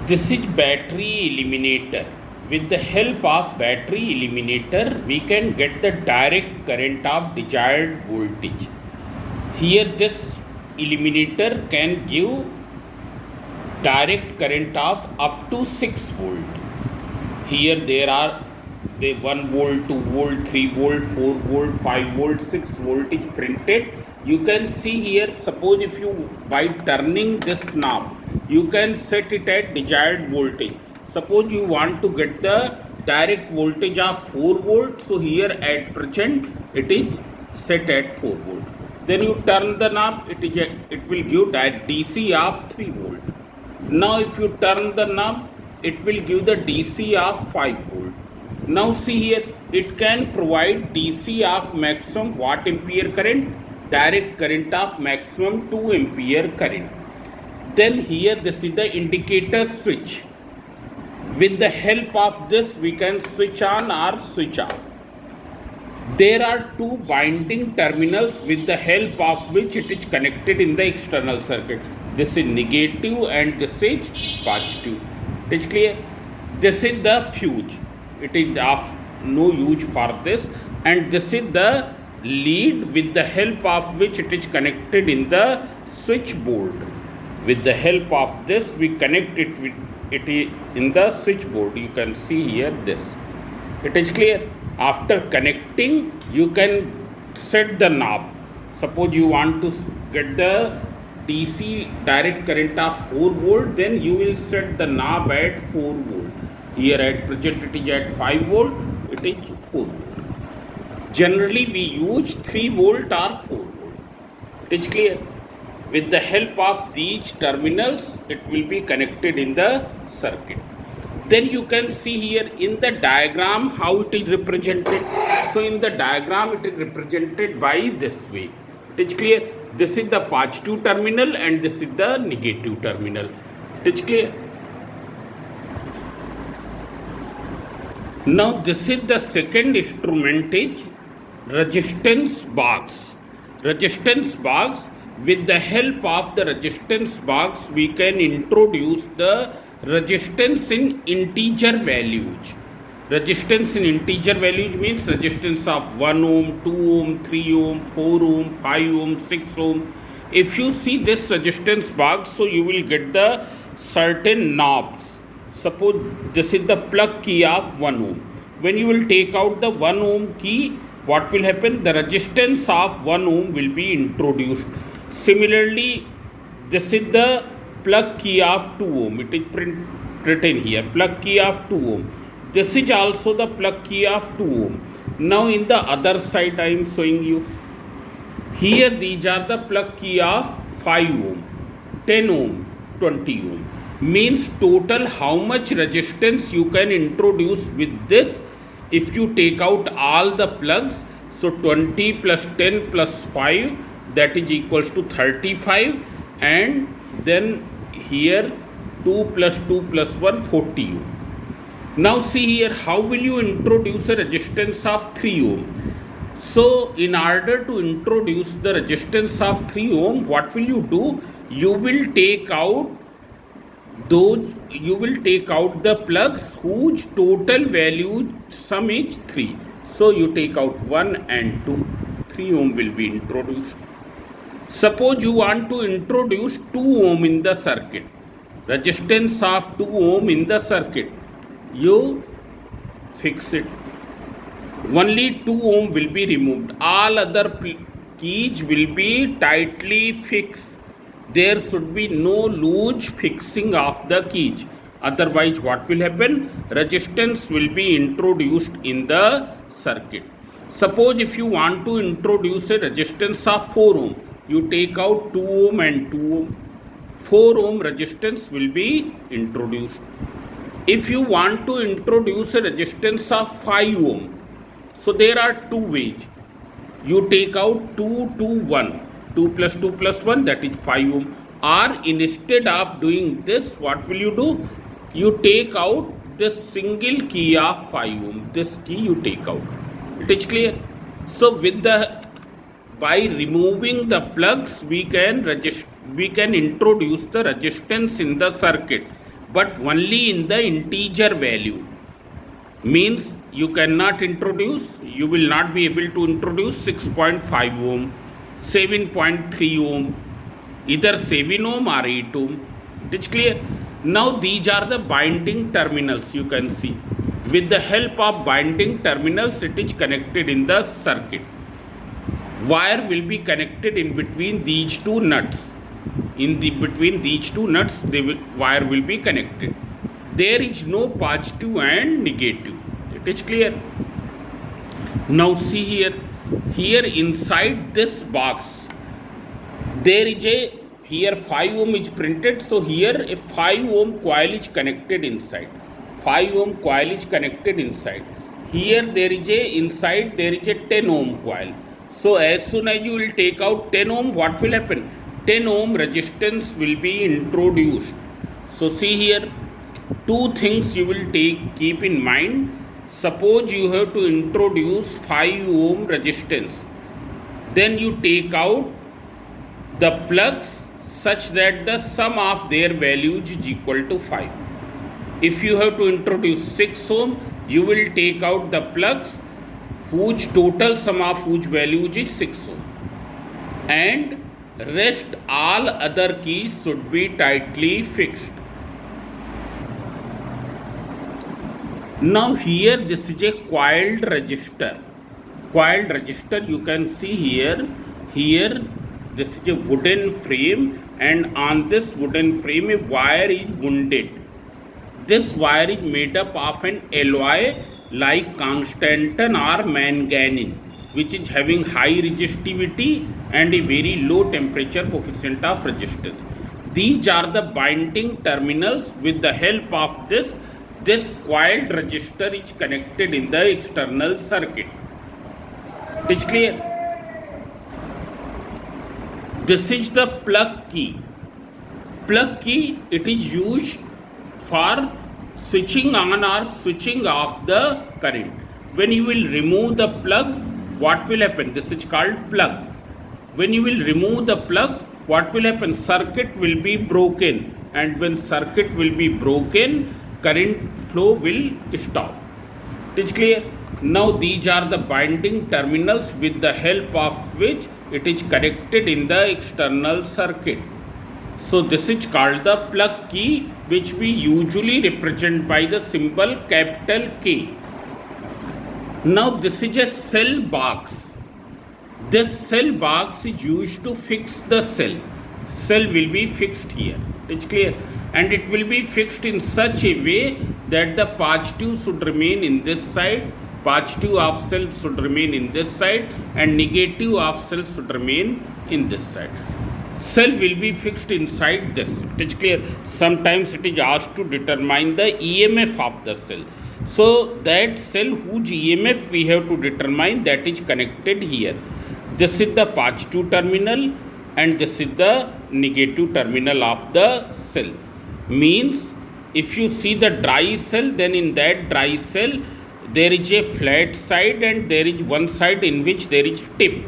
This is battery eliminator. With the help of battery eliminator, we can get the direct current of desired voltage. Here this eliminator can give direct current of up to 6 volt. Here there are the 1 volt, 2 volt, 3 volt, 4 volt, 5 volt, 6 voltage printed. You can see here, suppose if you by turning this knob, you can set it at desired voltage. Suppose you want to get the direct voltage of 4 volt, so here at present it is set at 4 volt. Then you turn the knob, it will give DC of 3 volt. Now if you turn the knob, it will give the DC of 5 volt. Now see here, it can provide DC of maximum watt ampere current, direct current of maximum 2 ampere current. Then here this is the indicator switch. With the help of this we can switch on or switch off. There are two binding terminals with the help of which it is connected in the external circuit. This is negative and this is positive. It is clear? This is the fuse. It is of no use for this, and this is the lead with the help of which it is connected in the switchboard. With the help of this we connect it with it in the switchboard. You can see here this. It is clear? After connecting, you can set the knob. Suppose you want to get the DC direct current of 4 volt, then you will set the knob at 4 volt. Here at present it is at 5 volt, it is 4 volt. Generally we use 3 volt or 4 volt. It is clear? With the help of these terminals, it will be connected in the circuit. Then you can see here in the diagram how it is represented. So in the diagram it is represented by this way. It is clear? This is the positive terminal and this is the negative terminal. It is clear? Now this is the second instrumentage, resistance box. Resistance box, with the help of the resistance box we can introduce the resistance in integer values. Resistance in integer values means resistance of 1 ohm, 2 ohm, 3 ohm, 4 ohm, 5 ohm, 6 ohm. If you see this resistance box, so you will get the certain knobs. Suppose this is the plug key of 1 ohm. When you will take out the 1 ohm key, what will happen? The resistance of 1 ohm will be introduced. Similarly, this is the plug key of 2 ohm. It is written here, plug key of 2 ohm. This is also the plug key of 2 ohm. Now in the other side I am showing you. Here these are the plug key of 5 ohm, 10 ohm, 20 ohm. Means total how much resistance you can introduce with this if you take out all the plugs. So 20 plus 10 plus 5, that is equals to 35, and then here 2 plus 2 plus 1, 40 ohm. Now see here, how will you introduce a resistance of 3 ohm? So in order to introduce the resistance of 3 ohm, what will you do? You will take out the plugs whose total value sum is 3. So you take out 1 and 2, 3 ohm will be introduced. Suppose you want to introduce 2 ohm in the circuit, resistance of 2 ohm in the circuit, you fix it. Only 2 ohm will be removed. All other keys will be tightly fixed. There should be no loose fixing of the keys. Otherwise what will happen? Resistance will be introduced in the circuit. Suppose if you want to introduce a resistance of 4 ohm, you take out 2 ohm and 2 ohm. 4 ohm resistance will be introduced. If you want to introduce a resistance of 5 ohm, so there are two ways. You take out 2, 2, 1. 2 plus 2 plus 1, that is 5 ohm. Or instead of doing this, what will you do? You take out this single key of 5 ohm. This key you take out. It is clear? So by removing the plugs, we can introduce the resistance in the circuit. but only in the integer value. Means you cannot introduce, you will not be able to introduce 6.5 ohm, 7.3 ohm, either 7 ohm or 8 ohm. It is clear. Now these are the binding terminals, you can see. With the help of binding terminals, it is connected in the circuit. Wire will be connected in between these two nuts. Between these two nuts, wire will be connected. There is no positive and negative. It is clear. Now see here. Here inside this box, there is here 5 ohm is printed. So here a 5 ohm coil is connected inside. 5 ohm coil is connected inside. Here there is inside there is a 10 ohm coil. So as soon as you will take out 10 ohm, what will happen? 10 ohm resistance will be introduced. So see here, two things you will keep in mind. Suppose you have to introduce 5 ohm resistance. Then you take out the plugs such that the sum of their values is equal to 5. If you have to introduce 6 ohm, you will take out the plugs whose total sum of whose values is 6 ohm. And rest all other keys should be tightly fixed. Now here this is a coiled resistor. Coiled resistor, you can see here. Here this is a wooden frame, and on this wooden frame a wire is wounded. This wire is made up of an alloy like Constantan or manganese, which is having high resistivity and a very low temperature coefficient of resistance. These are the binding terminals. With the help of this coiled resistor is connected in the external circuit. It is clear. This is the plug key. Plug key, it is used for switching on or switching off the current. When you will remove the plug, what will happen? This is called plug. When you will remove the plug, what will happen? Circuit will be broken, and when circuit will be broken, current flow will stop. It is clear. Now these are the binding terminals with the help of which it is connected in the external circuit. So this is called the plug key, which we usually represent by the symbol capital K. Now this is a cell box. This cell box is used to fix the cell. Cell will be fixed here. It's clear. And it will be fixed in such a way that the positive should remain in this side, positive of cell should remain in this side, and negative of cell should remain in this side. Cell will be fixed inside this. It is clear. Sometimes it is asked to determine the EMF of the cell. So that cell whose EMF we have to determine, that is connected here. This is the positive terminal and this is the negative terminal of the cell. Means if you see the dry cell, then in that dry cell there is a flat side and there is one side in which there is tip.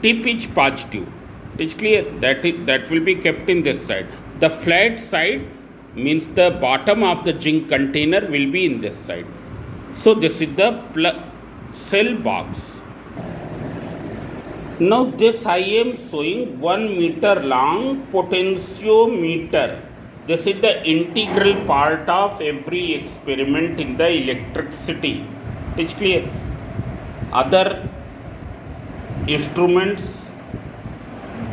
Tip is positive. It is clear. That will be kept in this side. The flat side means the bottom of the zinc container will be in this side. So this is the cell box. Now this I am showing 1 meter long potentiometer. This is the integral part of every experiment in the electricity. It's clear. Other instruments,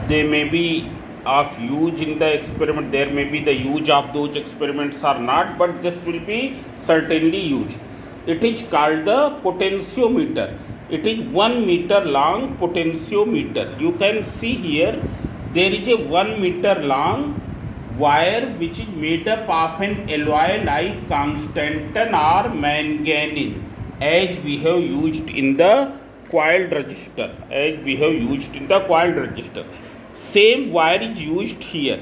they may be of use in the experiment. There may be the use of those experiments or not, but this will be certainly used. It is called the potentiometer. It is 1 meter long potentiometer. You can see here there is a 1 meter long wire which is made up of an alloy like Constantan or manganese, as we have used in the coiled resistor. Same wire is used here.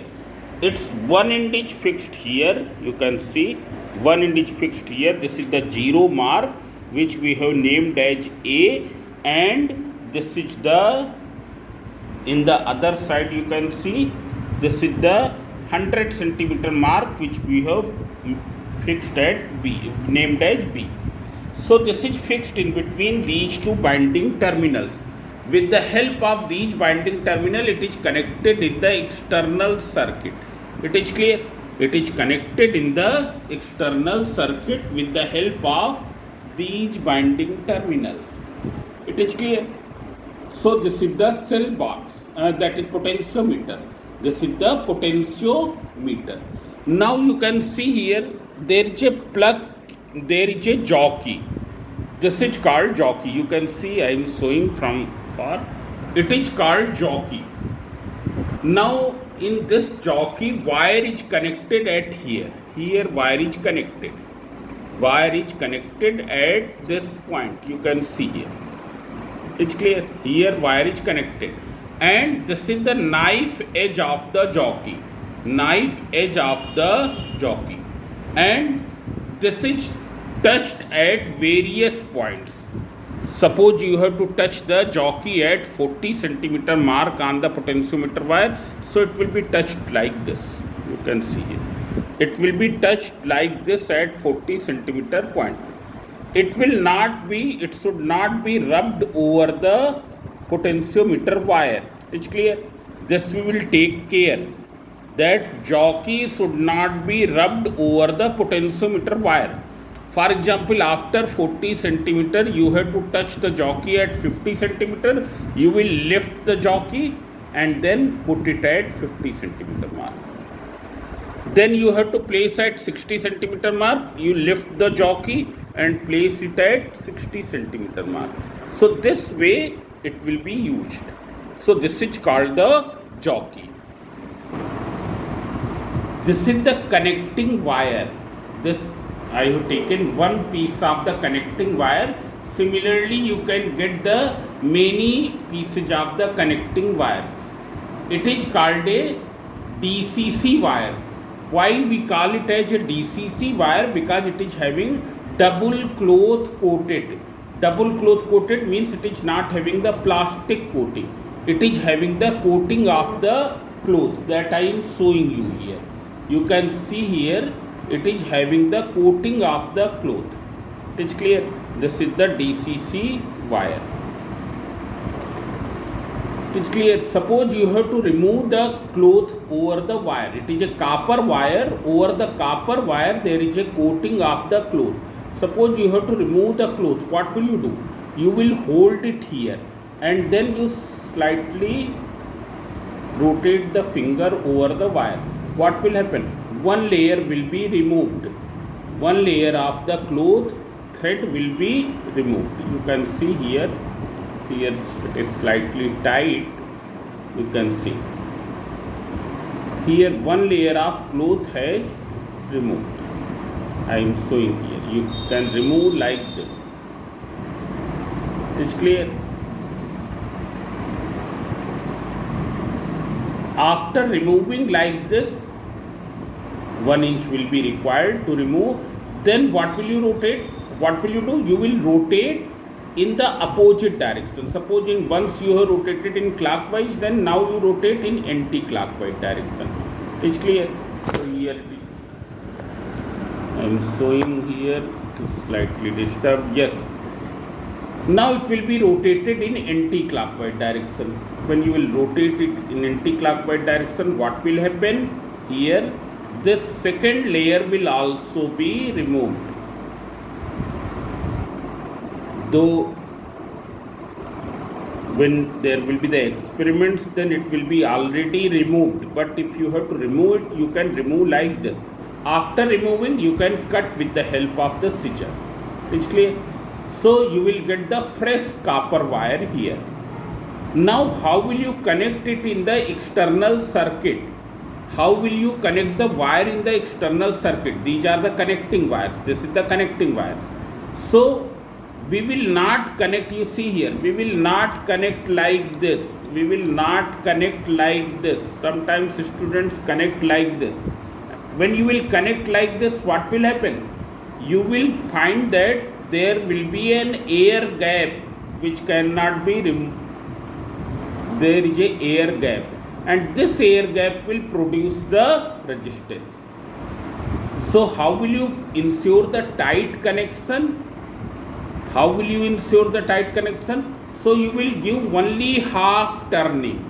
Its one end is fixed here. You can see one end is fixed here. This is the 0 mark, which we have named as A, and this is the, in the other side you can see, this is the 100 centimeter mark which we have fixed at B, named as B. So this is fixed in between these two binding terminals. With the help of these binding terminal, it is connected in the external circuit. It is clear? It is connected in the external circuit with the help of these binding terminals. It is clear? So this is the cell box, that is potentiometer. This is the potentiometer. Now you can see here, there is a plug, there is a jockey. This is called jockey. You can see I am showing from far. It is called jockey. Now in this jockey, wire is connected at here. Here wire is connected. Wire is connected at this point. You can see here. It's clear. Here wire is connected. And this is the knife edge of the jockey. Knife edge of the jockey. And this is touched at various points. Suppose you have to touch the jockey at 40 centimeter mark on the potentiometer wire. So it will be touched like this. You can see here. It will be touched like this at 40 centimeter point. It will not be, it should not be rubbed over the potentiometer wire. It's clear? This we will take care that jockey should not be rubbed over the potentiometer wire. For example, after 40 centimeter, you have to touch the jockey at 50 centimeter. You will lift the jockey and then put it at 50 centimeter mark. Then you have to place at 60 centimeter mark. You lift the jockey and place it at 60 centimeter mark. So this way it will be used. So this is called the jockey. This is the connecting wire. This I have taken one piece of the connecting wire. Similarly, you can get the many pieces of the connecting wires. It is called a DCC wire. Why we call it as a DCC wire? Because it is having double cloth coated. Double cloth coated means it is not having the plastic coating. It is having the coating of the cloth that I am showing you here. You can see here it is having the coating of the cloth. It is clear? This is the DCC wire. It is clear. Suppose you have to remove the cloth over the wire. It is a copper wire. Over the copper wire there is a coating of the cloth. Suppose you have to remove the cloth. What will you do? You will hold it here and then you slightly rotate the finger over the wire. What will happen? One layer will be removed. One layer of the cloth thread will be removed. You can see here. Here it is slightly tight. You can see. Here one layer of cloth has removed. I am showing here. You can remove like this. It's clear. After removing like this, 1 inch will be required to remove. Then what will you rotate? What will you do? You will rotate in the opposite direction. Suppose once you have rotated in clockwise, then now you rotate in anti-clockwise direction. It's clear? So here I am showing here to slightly disturb. Yes. Now it will be rotated in anti-clockwise direction. When you will rotate it in anti-clockwise direction, what will happen? Here this second layer will also be removed. Though when there will be the experiments, then it will be already removed. But if you have to remove it, you can remove like this. After removing, you can cut with the help of the scissor. It's clear? So you will get the fresh copper wire here. Now how will you connect it in the external circuit? How will you connect the wire in the external circuit? These are the connecting wires. This is the connecting wire. So we will not connect, you see here, we will not connect like this. We will not connect like this. Sometimes students connect like this. When you will connect like this, what will happen? You will find that there will be an air gap which cannot be removed. There is a air gap. and this air gap will produce the resistance. So how will you ensure the tight connection? How will you ensure the tight connection? So you will give only half turning.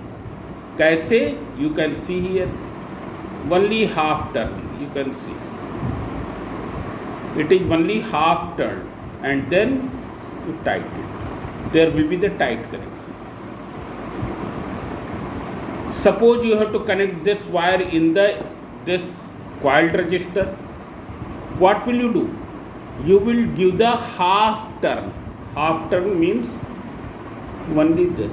Kaise? You can see here, only half turning, you can see. It is only half turn, and then you tighten it. There will be the tight connection. Suppose you have to connect this wire in this coiled resistor. What will you do? You will give the half turn. Half turn means only this.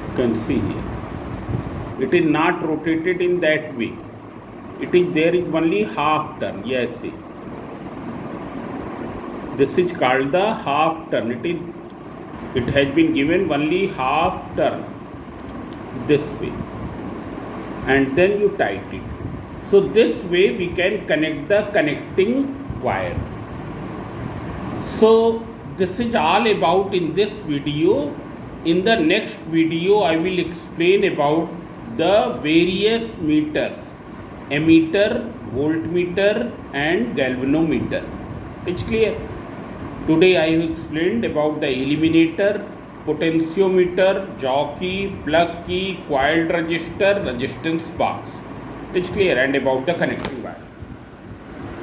You can see here. It is not rotated in that way. There is only half turn. Yes, see. This is called the half turn. It has been given only half turn this way, and then you tighten it. So this way we can connect the connecting wire. So this is all about in this video. In the next video I will explain about the various meters: ammeter, voltmeter and galvanometer. It's clear? Today I have explained about the eliminator, potentiometer, jockey, plug key, coiled resistor, resistance box. It's clear, and about the connecting wire.